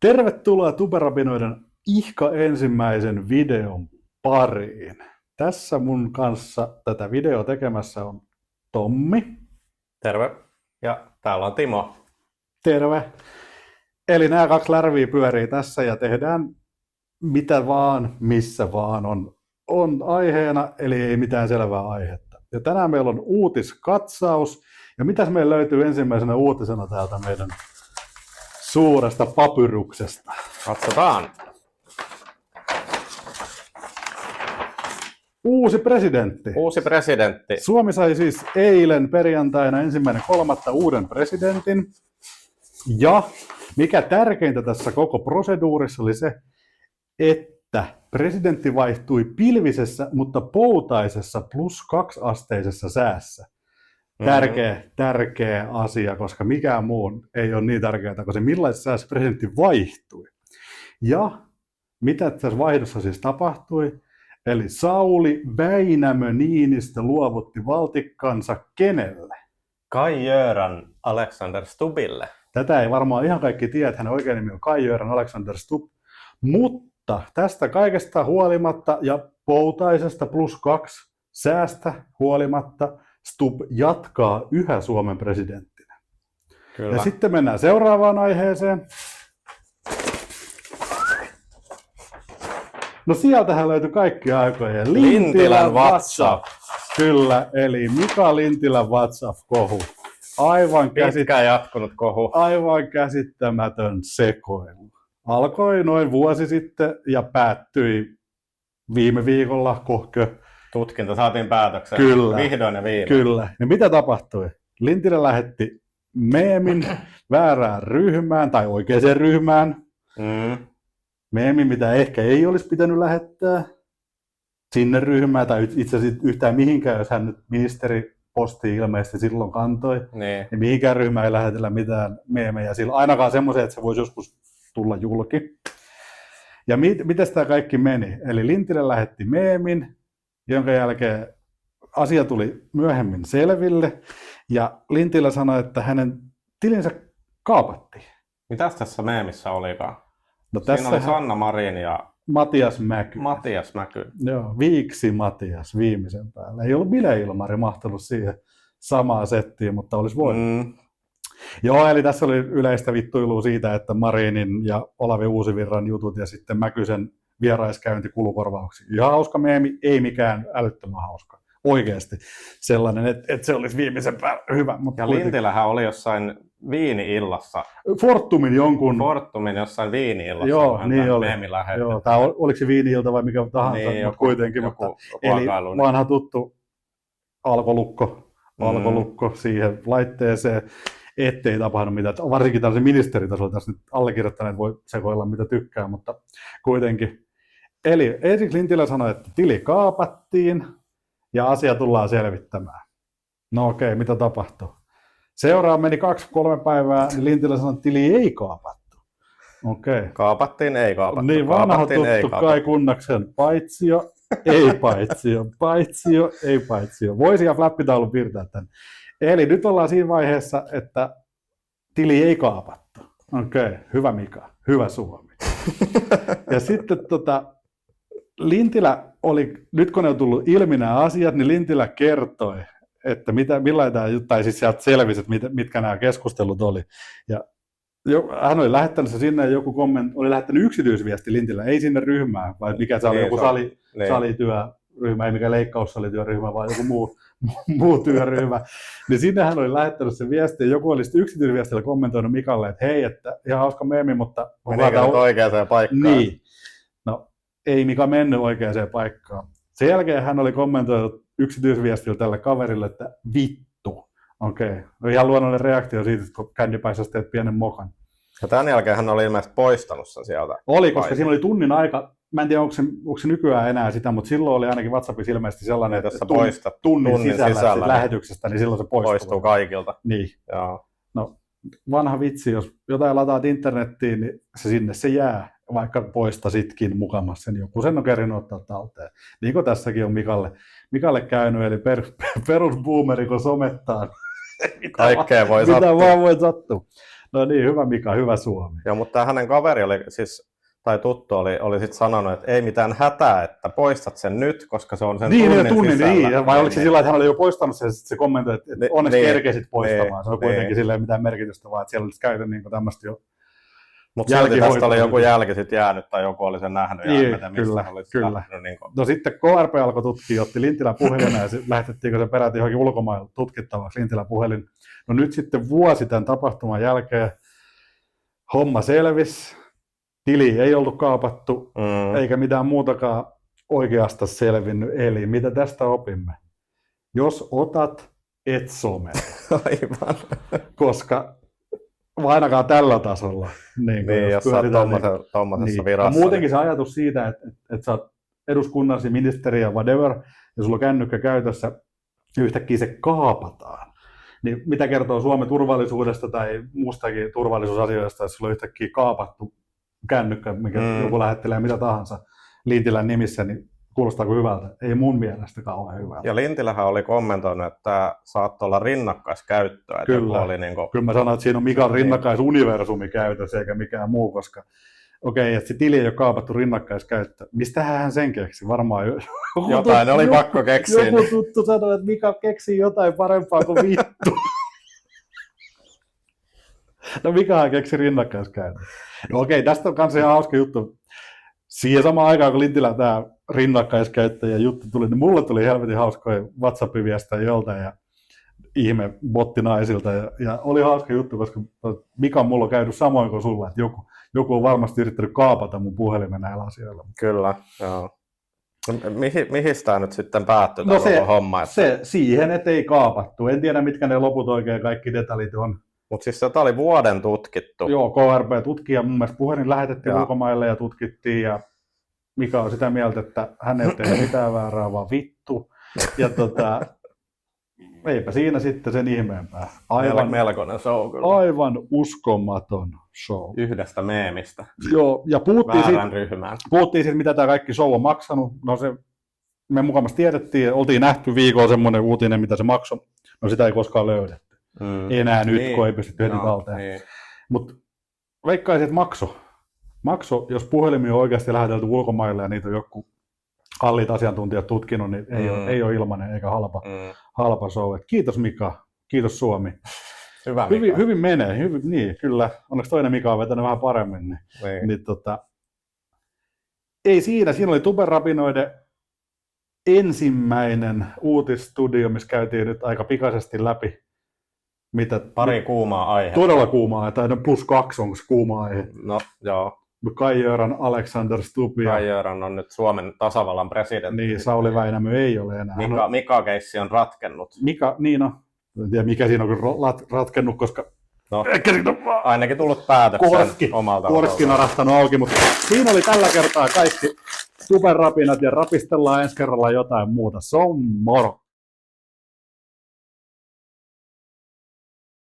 Tervetuloa Tuberabinoiden ihka ensimmäisen videon pariin. Tässä mun kanssa tätä videoa tekemässä on Tommi. Terve. Ja täällä on Timo. Terve. Eli nämä kaksi lärviä pyörii tässä ja tehdään mitä vaan, missä vaan on aiheena, eli ei mitään selvää aihetta. Ja tänään meillä on uutiskatsaus. Ja mitäs meillä löytyy ensimmäisenä uutisena täältä meidän suuresta papyruksesta? Katsotaan. Uusi presidentti. Uusi presidentti. Suomi sai siis eilen perjantaina 1.3. uuden presidentin. Ja mikä tärkeintä tässä koko proseduurissa oli se, että presidentti vaihtui pilvisessä, mutta poutaisessa +2-asteisessa säässä. Tärkeä asia, koska mikään muu ei ole niin tärkeää kuin se, millaisessa säässä presidentti vaihtui. Ja mitä tässä vaihdossa siis tapahtui? Eli Sauli Väinämö Niinistö luovutti valtikkansa kenelle? Kai-Göran Alexander Stubbille. Tätä ei varmaan ihan kaikki tiedä, että hänen oikein nimi on Kai-Göran Alexander Stubb. Mutta tästä kaikesta huolimatta ja poutaisesta +2 säästä huolimatta Stubb jatkaa yhä Suomen presidenttinä. Kyllä. Ja sitten mennään seuraavaan aiheeseen. No sieltähän löytyi kaikki aikojen Lintilän WhatsApp. Kyllä, eli Mika Lintilän WhatsApp-kohu. Pitkään jatkunut kohu. Aivan käsittämätön sekoilu. Alkoi noin vuosi sitten ja päättyi viime viikolla kohkö. Tutkinta saatiin päätökseen. Kyllä. Vihdoin ja viimein. Kyllä. Ja mitä tapahtui? Lintilä lähetti meemin väärään ryhmään tai oikeaan ryhmään. Meemi, mitä ehkä ei olisi pitänyt lähettää sinne ryhmään tai itse asiassa yhtään mihinkään, jos hän nyt ministeripostiin ilmeisesti silloin kantoi. Niin mihinkään ryhmään ei lähetellä mitään meemejä sillä, ainakaan semmoisia, että se voisi joskus tulla julki. Ja miten tämä kaikki meni? Eli Lintilä lähetti meemin, jonka jälkeen asia tuli myöhemmin selville, ja Lintilä sanoi, että hänen tilinsä kaapattiin. Mitäs tässä meemissä olikaan? No, Siinä oli Sanna Marin ja Matias Mäky. Joo, Viiksi Matias viimeisen päällä. Ei ollut Ville Ilmari mahtunut siihen samaan settiin, mutta olisi voinut. Joo, eli tässä oli yleistä vittuilua siitä, että Marinin ja Olavi Uusivirran jutut ja sitten Mäkysen vieraiskäynti kulukorvauksiin. Ihan hauska meemi, ei mikään älyttömän hauska. Oikeasti sellainen, että se olisi viimeisen päällä hyvä. Mutta ja Lintilähän oli jossain viini-illassa. Fortumin jossain viini-illassa. Joo, niin oli. Joo, tai oliko se viini-ilta vai mikä tahansa, niin, mutta kuitenkin. Eli vanha tuttu alkolukko siihen laitteeseen, ettei tapahdu mitään. Varsinkin tällaisen ministeritasolla tässä nyt allekirjoittaneet voi sekoilla mitä tykkää, mutta kuitenkin. Eli Erik Lintilä sanoi, että tili kaapattiin ja asia tullaan selvittämään. No okei, mitä tapahtui? Seuraava meni 2-3 päivää, niin Lintilä sanoi, että tili ei kaapattu. Okei. Kaapattiin, ei kaapattu. Niin vanha tuttu Kai Kunnaksen paitsio, ei paitsio, paitsio, ei paitsio. Voisi ja flappitaulun piirtää tämän. Eli nyt ollaan siinä vaiheessa, että tili ei kaapattu. Okei, hyvä Mika, hyvä Suomi. Ja sitten Lintilä oli, nyt kun ne on tullut ilmi nämä asiat, niin Lintilä kertoi, että millainen tämä juttu, tai siis sieltä selvisi, että mitkä nämä keskustelut oli. Ja hän oli lähettänyt se sinne, joku oli lähettänyt yksityisviesti Lintilä, ei sinne ryhmään, vai mikä se oli, joku salityöryhmä, ei mikä leikkaussalityöryhmä, vaan joku muu työryhmä. Niin sinne hän oli lähettänyt sen viesti, ja joku oli sitten yksityisviestillä kommentoinut Mikalle, että hei, että ihan hauska meemi, mutta menikö oikeaan paikkaan? Niin. No, ei Mika mennyt oikeaan paikkaan. Sen jälkeen hän oli kommentoinut yksityisviestillä tälle kaverille, että vittu. Okei. Ihan luonnollinen reaktio siitä, kun kännipäissä teet pienen mokan. Ja tämän jälkeen hän oli ilmeisesti poistanut sen sieltä. Oli, koska siinä oli tunnin aika. Mä en tiedä, onko se nykyään enää sitä, mutta silloin oli ainakin WhatsAppissa ilmeisesti sellainen, että tunnin sisällä lähetyksestä, niin silloin se poistuu kaikilta. Niin. Joo. No, vanha vitsi, jos jotain lataat internettiin, niin se jää, vaikka poistasitkin mukamassa sen. Joku sen on kerinyt ottaa talteen. Niin kuin tässäkin on Mikalle käynyt, eli perusboomeri, kun somettaa. Kaikkea voi sattua. Mitä vaan voi sattua. No niin, hyvä Mika, hyvä Suomi. Joo, mutta tämä hänen kaveri oli siis, tai tuttu oli sitten sanonut, että ei mitään hätää, että poistat sen nyt, koska se on sen tunnin sisällä. Niin. Vai oliko se sillä, että hän oli jo poistanut sen, se kommentoi, että onneksi kerkesit poistamaan. Se on kuitenkin silleen mitään merkitystä, vaan että siellä olisi käyty niin tämmöistä jo. Mutta silti tästä oli joku jälki sitten jäänyt, tai joku oli sen nähnyt. Kyllä. No sitten KRP alkoi tutkia, otti Lintilän puhelin ja lähetettiinkö se peräti johonkin ulkomaille tutkittavaksi Lintilän puhelin. No nyt sitten vuosi tämän tapahtuman jälkeen homma selvisi. Tili ei ollut kaapattu, eikä mitään muutakaan oikeasta selvinnyt. Eli mitä tästä opimme? Jos otat, et some. Aivan. Koska ainakaan tällä tasolla. Niin jos sä oot tuommoisessa virassa. Ja muutenkin se ajatus siitä, että sä oot eduskunnassa, ministeri ja whatever, ja sulla on kännykkä käytössä, ja yhtäkkiä se kaapataan. Niin mitä kertoo Suomen turvallisuudesta tai muustakin turvallisuusasioista, jos sulla on yhtäkkiä kaapattu kännykkä, mikä joku lähettelee mitä tahansa Lintilän nimissä, niin kuulostaako hyvältä? Ei mun mielestä kauhean hyvältä. Ja Lintilähän oli kommentoinut, että saattoi olla rinnakkaiskäyttöä. Kyllä. Oli Kyllä mä sanoin, että siinä on Mikan rinnakkaisuniversumi käytössä eikä mikään muu, koska okei, että se tili ei ole kaapattu rinnakkaiskäyttö. Mistähän hän sen keksi? Varmaan jotain oli pakko keksiä. Joku tuttu sanoi, että Mika keksii jotain parempaa kuin vittu. No Mikahan keksi rinnakkaiskäytön. No okei, tästä on myös ihan hauska juttu. Siihen samaan aikaan, kun Lintilä tämä rinnakkaiskäyttäjä juttu tuli, niin mulle tuli helvetin hauskoja WhatsApp-viestejä joltain ja ihme bottinaisilta. Ja oli hauska juttu, koska Mika mulla on käynyt samoin kuin sulla, että joku on varmasti yrittänyt kaapata mun puhelimen näillä asioilla. Kyllä, joo. No, mihin tämä nyt sitten päättyi tämä homma? Se siihen, että ei kaapattu. En tiedä, mitkä ne loput oikein kaikki detaljit on. Mutta siis tämä oli vuoden tutkittu. Joo, KRP tutki ja mun mielestä puhelin lähetettiin ulkomaille ja tutkittiin ja Mika on sitä mieltä, että hän ei tee mitään väärää, vaan vittu. Ja eipä siinä sitten sen ihmeempää. Melkoinen show kyllä. Aivan uskomaton show. Yhdestä meemistä. Joo, ja puhuttiin siitä, mitä tämä kaikki show on maksanut. No se, me mukamassa tiedettiin, oltiin nähty viikolla semmoinen uutinen, mitä se maksoi. No sitä ei koskaan löydetty. Enää nyt, kun ei pystytty heti talteen. Niin. Mutta veikkaisin, että makso, jos puhelimia on oikeasti lähetelty ulkomaille ja niitä on joku kalliit asiantuntijat tutkinut, niin ei ole ilmainen eikä halpa show. Et kiitos Mika, kiitos Suomi. Hyvä Mika. Hyvin menee, niin kyllä. Onneksi toinen Mika on vetänyt vähän paremmin. Niin, ei siinä oli Tuberapinoiden ensimmäinen uutisstudio, missä käytiin nyt aika pikaisesti läpi. Pari kuumaa aihetta. Todella kuumaa aihe, tai +2 onko kuuma aihe. No joo. Kai-Göran Alexander Stubb. Kai-Göran on nyt Suomen tasavallan presidentti. Niin, Sauli Väinämö ei ole enää. Mika-keissi on ratkennut. Niin on. En tiedä mikä siinä on ratkennut, koska ainakin tullut päätöksen omalta. Korski narahtanut auki, mutta siinä oli tällä kertaa kaikki superrapinat ja rapistellaan ensi kerralla jotain muuta. Se on moro.